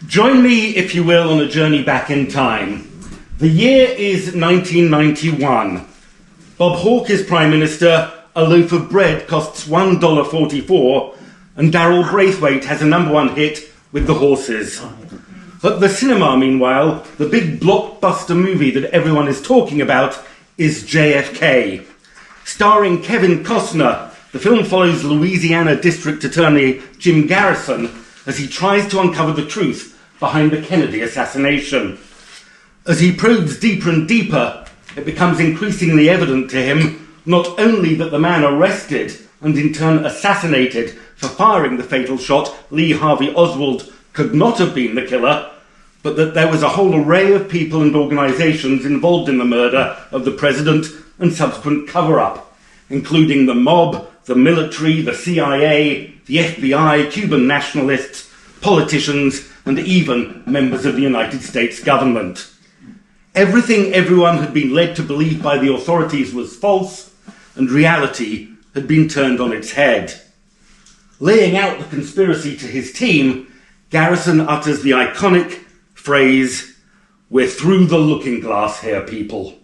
Join me, if you will, on a journey back in time. The year is 1991. Bob Hawke is Prime Minister, a loaf of bread costs $1.44, and Darryl Braithwaite has a #1 hit with The Horses. At the cinema, meanwhile, the big blockbuster movie that everyone is talking about is JFK. Starring Kevin Costner, the film follows Louisiana District Attorney Jim Garrison as he tries to uncover the truth behind the Kennedy assassination. As he probes deeper and deeper, it becomes increasingly evident to him not only that the man arrested and in turn assassinated for firing the fatal shot, Lee Harvey Oswald, could not have been the killer, but that there was a whole array of people and organisations involved in the murder of the president and subsequent cover-up, including the mob, the military, the CIA, the FBI, Cuban nationalists, politicians, and even members of the United States government. Everything everyone had been led to believe by the authorities was false, and reality had been turned on its head. Laying out the conspiracy to his team, Garrison utters the iconic phrase, "We're through the looking glass here, people."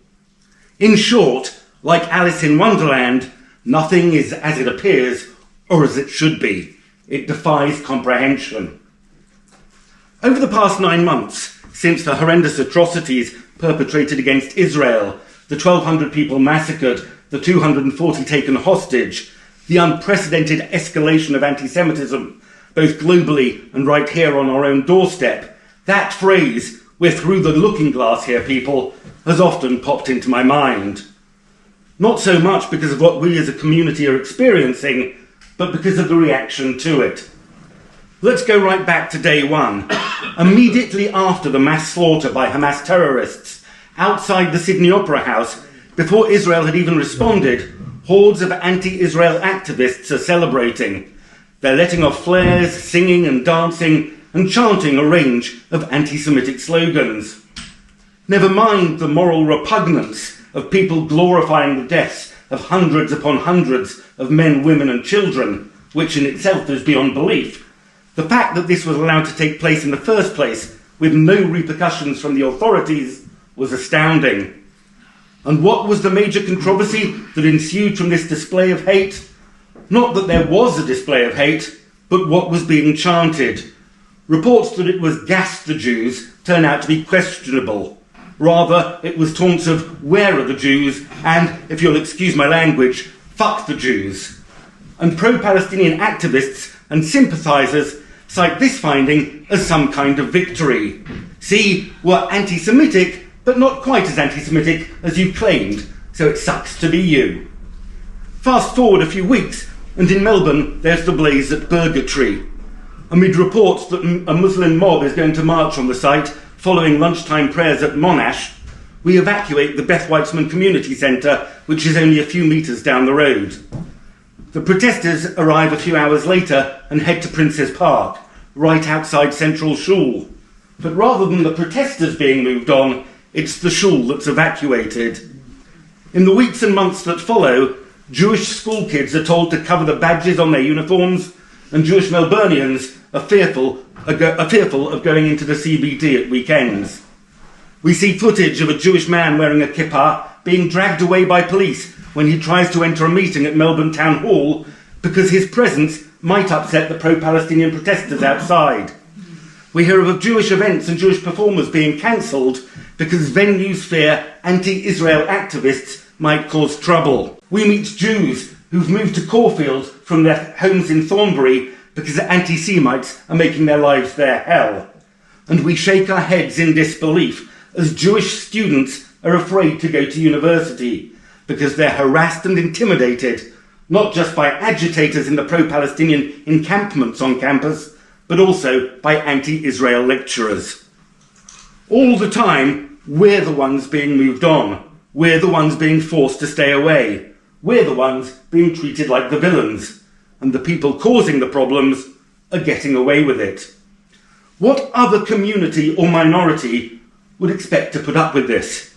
In short, like Alice in Wonderland, nothing is as it appears or as it should be. It defies comprehension. Over the past 9 months, since the horrendous atrocities perpetrated against Israel, the 1,200 people massacred, the 240 taken hostage, the unprecedented escalation of anti-Semitism, both globally and right here on our own doorstep, that phrase, "We're through the looking glass here, people," has often popped into my mind. Not so much because of what we as a community are experiencing, but because of the reaction to it. Let's go right back to day one. Immediately after the mass slaughter by Hamas terrorists outside the Sydney Opera House, before Israel had even responded, hordes of anti-Israel activists are celebrating. They're letting off flares, singing and dancing, and chanting a range of anti-Semitic slogans. Never mind the moral repugnance of people glorifying the deaths of hundreds upon hundreds of men, women and children, which in itself is beyond belief. The fact that this was allowed to take place in the first place with no repercussions from the authorities was astounding. And what was the major controversy that ensued from this display of hate? Not that there was a display of hate, but what was being chanted. Reports that it was "gas the Jews" turn out to be questionable. Rather, it was taunts of "where are the Jews?" and, if you'll excuse my language, "fuck the Jews." And pro-Palestinian activists and sympathisers cite this finding as some kind of victory. See, we're anti-Semitic, but not quite as anti-Semitic as you claimed, so it sucks to be you. Fast forward a few weeks, and in Melbourne there's the blaze at Burger Tree. Amid reports that a Muslim mob is going to march on the site following lunchtime prayers at Monash, we evacuate the Beth Weitzman Community Centre, which is only a few metres down the road. The protesters arrive a few hours later and head to Princes Park, right outside Central Shul. But rather than the protesters being moved on, it's the shul that's evacuated. In the weeks and months that follow, Jewish school kids are told to cover the badges on their uniforms, and Jewish Melburnians are fearful of going into the CBD at weekends. We see footage of a Jewish man wearing a kippah being dragged away by police when he tries to enter a meeting at Melbourne Town Hall because his presence might upset the pro-Palestinian protesters outside. We hear of Jewish events and Jewish performers being cancelled because venues fear anti-Israel activists might cause trouble. We meet Jews who've moved to Caulfield from their homes in Thornbury because anti-Semites are making their lives their hell. And we shake our heads in disbelief as Jewish students are afraid to go to university because they're harassed and intimidated, not just by agitators in the pro-Palestinian encampments on campus, but also by anti-Israel lecturers. All the time, we're the ones being moved on. We're the ones being forced to stay away. We're the ones being treated like the villains. And the people causing the problems are getting away with it. What other community or minority would expect to put up with this?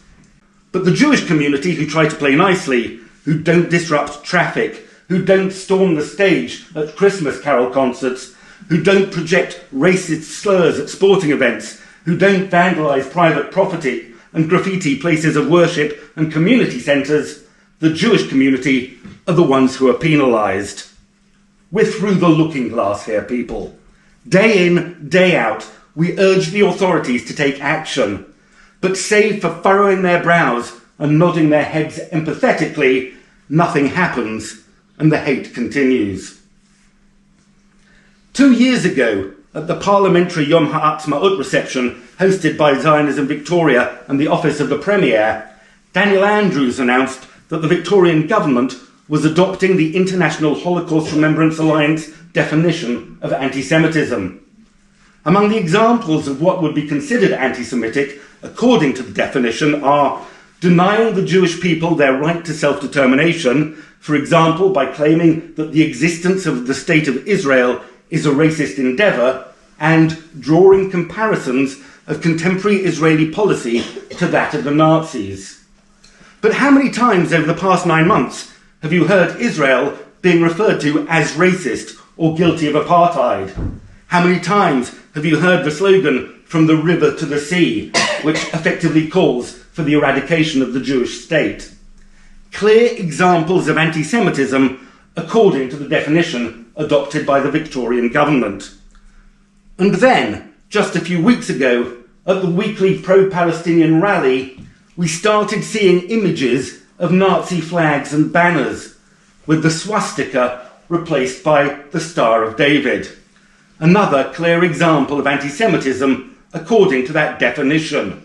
But the Jewish community who try to play nicely, who don't disrupt traffic, who don't storm the stage at Christmas carol concerts, who don't project racist slurs at sporting events, who don't vandalise private property and graffiti places of worship and community centres, the Jewish community are the ones who are penalised. We're through the looking glass here, people. Day in, day out, we urge the authorities to take action. But save for furrowing their brows and nodding their heads empathetically, nothing happens and the hate continues. 2 years ago, at the parliamentary Yom Ha'atzmaut reception hosted by Zionism Victoria and the Office of the Premier, Daniel Andrews announced that the Victorian government was adopting the International Holocaust Remembrance Alliance definition of anti-Semitism. Among the examples of what would be considered anti-Semitic, according to the definition, are denying the Jewish people their right to self-determination, for example, by claiming that the existence of the State of Israel is a racist endeavour, and drawing comparisons of contemporary Israeli policy to that of the Nazis. But how many times over the past 9 months have you heard Israel being referred to as racist or guilty of apartheid? How many times have you heard the slogan, "From the river to the sea," which effectively calls for the eradication of the Jewish state? Clear examples of anti-Semitism according to the definition adopted by the Victorian government. And then, just a few weeks ago, at the weekly pro-Palestinian rally, we started seeing images of Nazi flags and banners, with the swastika replaced by the Star of David. Another clear example of anti-Semitism according to that definition,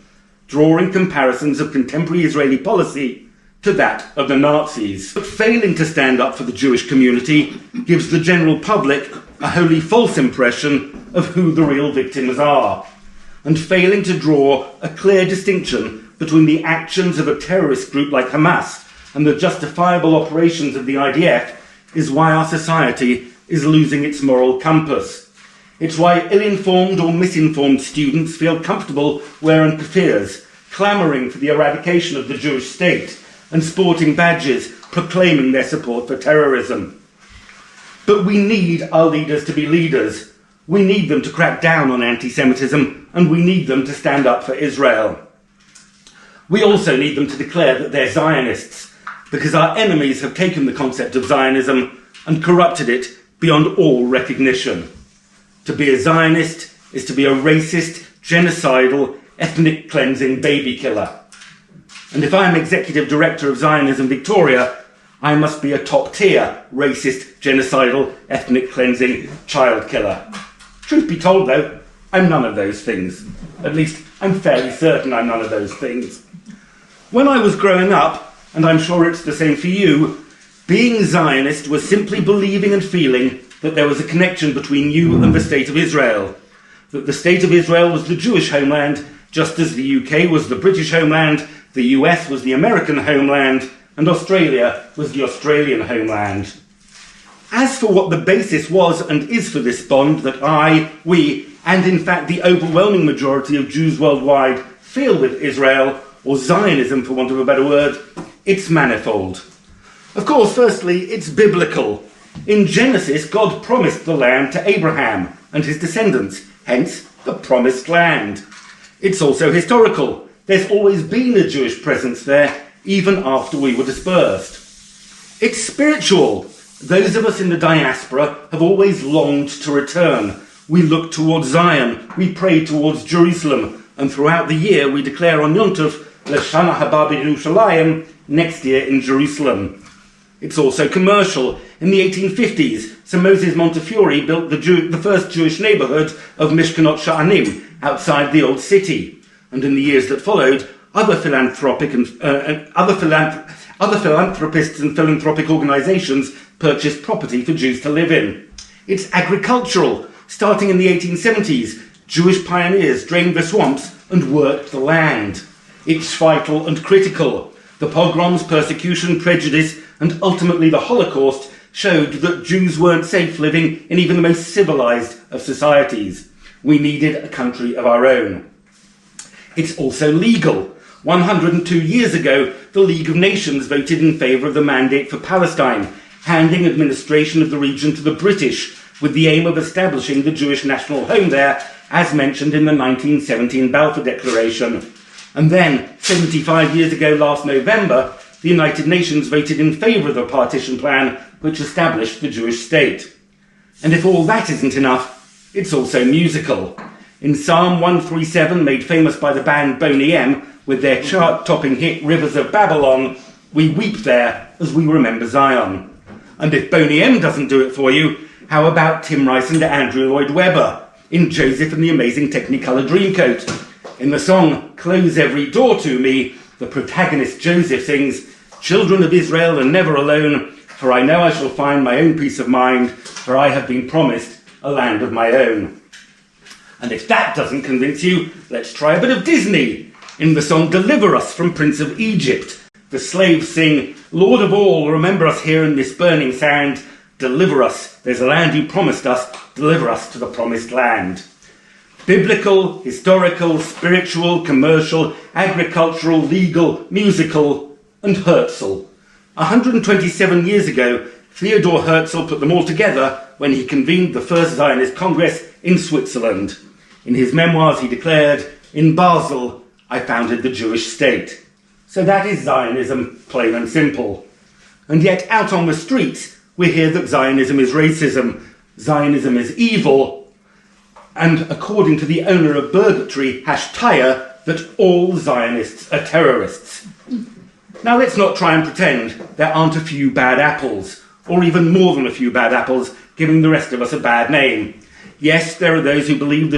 drawing comparisons of contemporary Israeli policy to that of the Nazis. But failing to stand up for the Jewish community gives the general public a wholly false impression of who the real victims are. And failing to draw a clear distinction between the actions of a terrorist group like Hamas and the justifiable operations of the IDF is why our society is losing its moral compass. It's why ill-informed or misinformed students feel comfortable wearing kaffirs, clamouring for the eradication of the Jewish state, and sporting badges proclaiming their support for terrorism. But we need our leaders to be leaders. We need them to crack down on anti-Semitism, and we need them to stand up for Israel. We also need them to declare that they're Zionists, because our enemies have taken the concept of Zionism and corrupted it beyond all recognition. To be a Zionist is to be a racist, genocidal, ethnic cleansing baby killer. And if I'm Executive Director of Zionism Victoria, I must be a top-tier racist, genocidal, ethnic cleansing child killer. Truth be told, though, I'm none of those things. At least, I'm fairly certain I'm none of those things. When I was growing up, and I'm sure it's the same for you, being Zionist was simply believing and feeling that there was a connection between you and the State of Israel. That the State of Israel was the Jewish homeland, just as the UK was the British homeland, the US was the American homeland, and Australia was the Australian homeland. As for what the basis was and is for this bond that we, and in fact the overwhelming majority of Jews worldwide feel with Israel, or Zionism for want of a better word, it's manifold. Of course, firstly, it's biblical. In Genesis, God promised the land to Abraham and his descendants, hence the promised land. It's also historical. There's always been a Jewish presence there, even after we were dispersed. It's spiritual. Those of us in the diaspora have always longed to return. We look towards Zion, we pray towards Jerusalem, and throughout the year we declare on Yom Tov, L'Shana Haba B'Yerushalayim, next year in Jerusalem. It's also commercial. In the 1850s, Sir Moses Montefiore built the first Jewish neighbourhood of Mishkanot Sha'anim outside the old city. And in the years that followed, other philanthropists and philanthropic organisations purchased property for Jews to live in. It's agricultural. Starting in the 1870s, Jewish pioneers drained the swamps and worked the land. It's vital and critical. The pogroms, persecution, prejudice, and ultimately the Holocaust showed that Jews weren't safe living in even the most civilised of societies. We needed a country of our own. It's also legal. 102 years ago, the League of Nations voted in favour of the mandate for Palestine, handing administration of the region to the British, with the aim of establishing the Jewish national home there, as mentioned in the 1917 Balfour Declaration. And then, 75 years ago last November, the United Nations voted in favour of the partition plan which established the Jewish state. And if all that isn't enough, it's also musical. In Psalm 137, made famous by the band Boney M, with their chart-topping hit Rivers of Babylon, we weep there as we remember Zion. And if Boney M doesn't do it for you, how about Tim Rice and Andrew Lloyd Webber in Joseph and the Amazing Technicolor Dreamcoat? In the song Close Every Door to Me, the protagonist Joseph sings, "Children of Israel are never alone, for I know I shall find my own peace of mind, for I have been promised a land of my own." And if that doesn't convince you, let's try a bit of Disney. In the song Deliver Us from Prince of Egypt, the slaves sing, "Lord of all, remember us here in this burning sand. Deliver us, there's a land you promised us, deliver us to the promised land." Biblical, historical, spiritual, commercial, agricultural, legal, musical, and Herzl. 127 years ago, Theodor Herzl put them all together when he convened the First Zionist Congress in Switzerland. In his memoirs he declared, "In Basel, I founded the Jewish state." So that is Zionism, plain and simple. And yet out on the streets, we hear that Zionism is racism, Zionism is evil, and according to the owner of Burgatory, Hashtaya, that all Zionists are terrorists. Now let's not try and pretend there aren't a few bad apples, or even more than a few bad apples, giving the rest of us a bad name. Yes, there are those who believe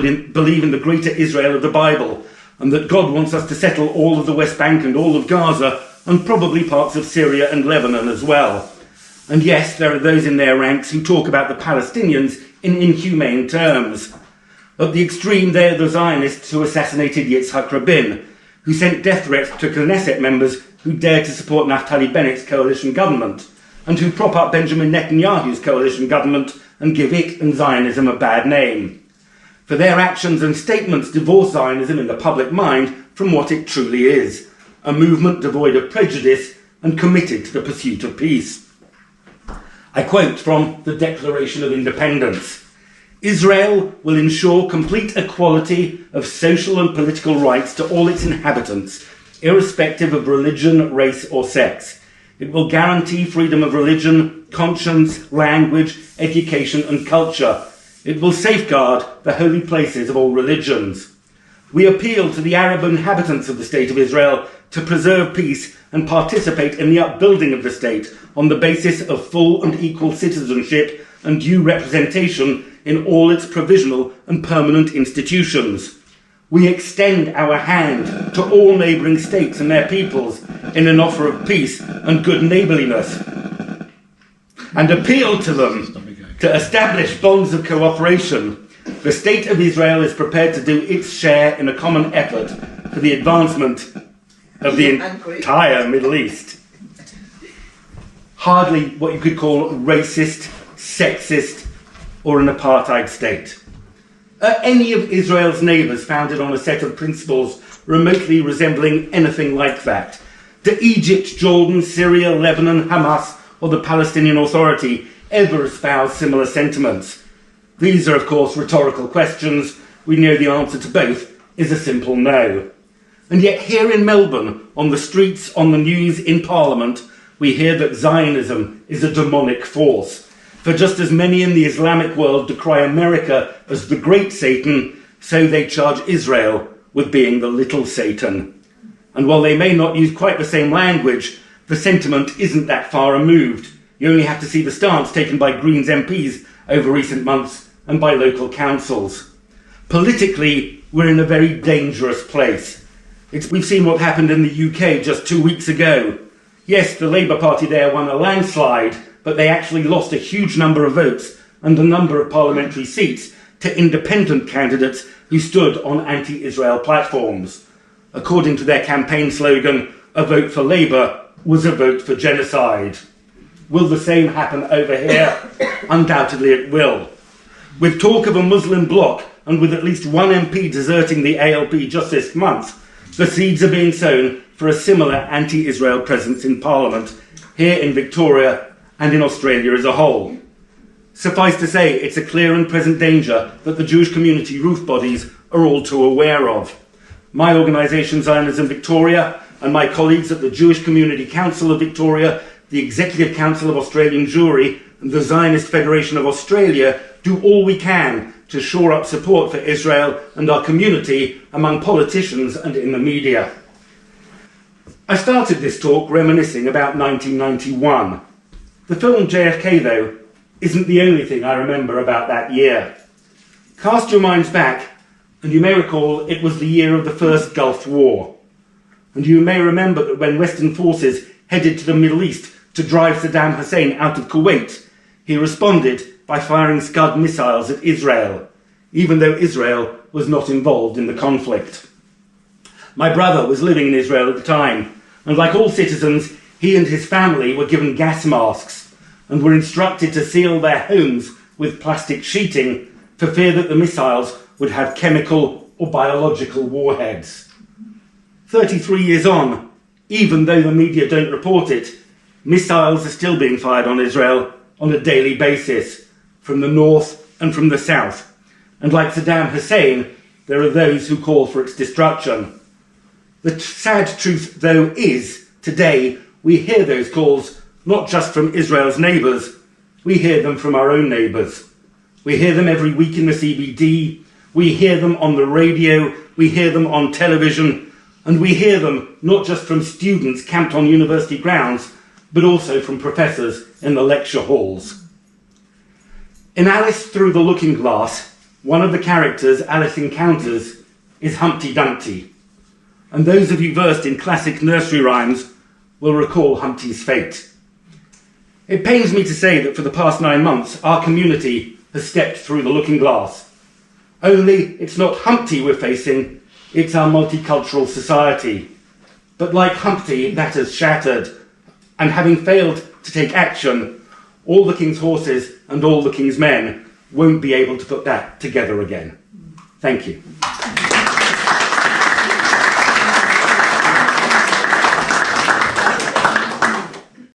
in the greater Israel of the Bible, and that God wants us to settle all of the West Bank and all of Gaza, and probably parts of Syria and Lebanon as well. And yes, there are those in their ranks who talk about the Palestinians in inhumane terms. At the extreme, they are the Zionists who assassinated Yitzhak Rabin, who sent death threats to Knesset members who dared to support Naftali Bennett's coalition government, and who prop up Benjamin Netanyahu's coalition government and give it and Zionism a bad name. For their actions and statements divorce Zionism in the public mind from what it truly is, a movement devoid of prejudice and committed to the pursuit of peace. I quote from the Declaration of Independence. "Israel will ensure complete equality of social and political rights to all its inhabitants, irrespective of religion, race or sex. It will guarantee freedom of religion, conscience, language, education and culture. It will safeguard the holy places of all religions. We appeal to the Arab inhabitants of the State of Israel to preserve peace and participate in the upbuilding of the state on the basis of full and equal citizenship and due representation in all its provisional and permanent institutions. We extend our hand to all neighbouring states and their peoples in an offer of peace and good neighbourliness, and appeal to them to establish bonds of cooperation. The State of Israel is prepared to do its share in a common effort for the advancement of the entire Middle East." Hardly what you could call racist, sexist, or an apartheid state. Are any of Israel's neighbours founded on a set of principles remotely resembling anything like that? Do Egypt, Jordan, Syria, Lebanon, Hamas, or the Palestinian Authority ever espouse similar sentiments? These are, of course, rhetorical questions. We know the answer to both is a simple no. And yet here in Melbourne, on the streets, on the news, in Parliament, we hear that Zionism is a demonic force. For just as many in the Islamic world decry America as the great Satan, so they charge Israel with being the little Satan. And while they may not use quite the same language, the sentiment isn't that far removed. You only have to see the stance taken by Greens MPs over recent months and by local councils. Politically, we're in a very dangerous place. We've seen what happened in the UK just 2 weeks ago. Yes, the Labour Party there won a landslide, but they actually lost a huge number of votes and a number of parliamentary seats to independent candidates who stood on anti-Israel platforms. According to their campaign slogan, a vote for Labour was a vote for genocide. Will the same happen over here? Undoubtedly it will. With talk of a Muslim bloc and with at least one MP deserting the ALP just this month, the seeds are being sown for a similar anti-Israel presence in Parliament, here in Victoria and in Australia as a whole. Suffice to say, it's a clear and present danger that the Jewish community roof bodies are all too aware of. My organisation, Zionism Victoria, and my colleagues at the Jewish Community Council of Victoria, the Executive Council of Australian Jewry, and the Zionist Federation of Australia do all we can to shore up support for Israel and our community among politicians and in the media. I started this talk reminiscing about 1991. The film JFK, though, isn't the only thing I remember about that year. Cast your minds back, and you may recall it was the year of the first Gulf War. And you may remember that when Western forces headed to the Middle East to drive Saddam Hussein out of Kuwait, he responded by firing Scud missiles at Israel, even though Israel was not involved in the conflict. My brother was living in Israel at the time, and like all citizens, he and his family were given gas masks and were instructed to seal their homes with plastic sheeting for fear that the missiles would have chemical or biological warheads. 33 years on, even though the media don't report it, missiles are still being fired on Israel on a daily basis, from the north and from the south. And like Saddam Hussein, there are those who call for its destruction. The sad truth, though, is today we hear those calls not just from Israel's neighbours, we hear them from our own neighbours. We hear them every week in the CBD, we hear them on the radio, we hear them on television, and we hear them not just from students camped on university grounds, but also from professors in the lecture halls. In Alice Through the Looking Glass, one of the characters Alice encounters is Humpty Dumpty, and those of you versed in classic nursery rhymes will recall Humpty's fate. It pains me to say that for the past 9 months, our community has stepped through the looking glass. Only it's not Humpty we're facing, it's our multicultural society. But like Humpty, that has shattered, and having failed to take action, all the king's horses and all the king's men won't be able to put that together again. Thank you.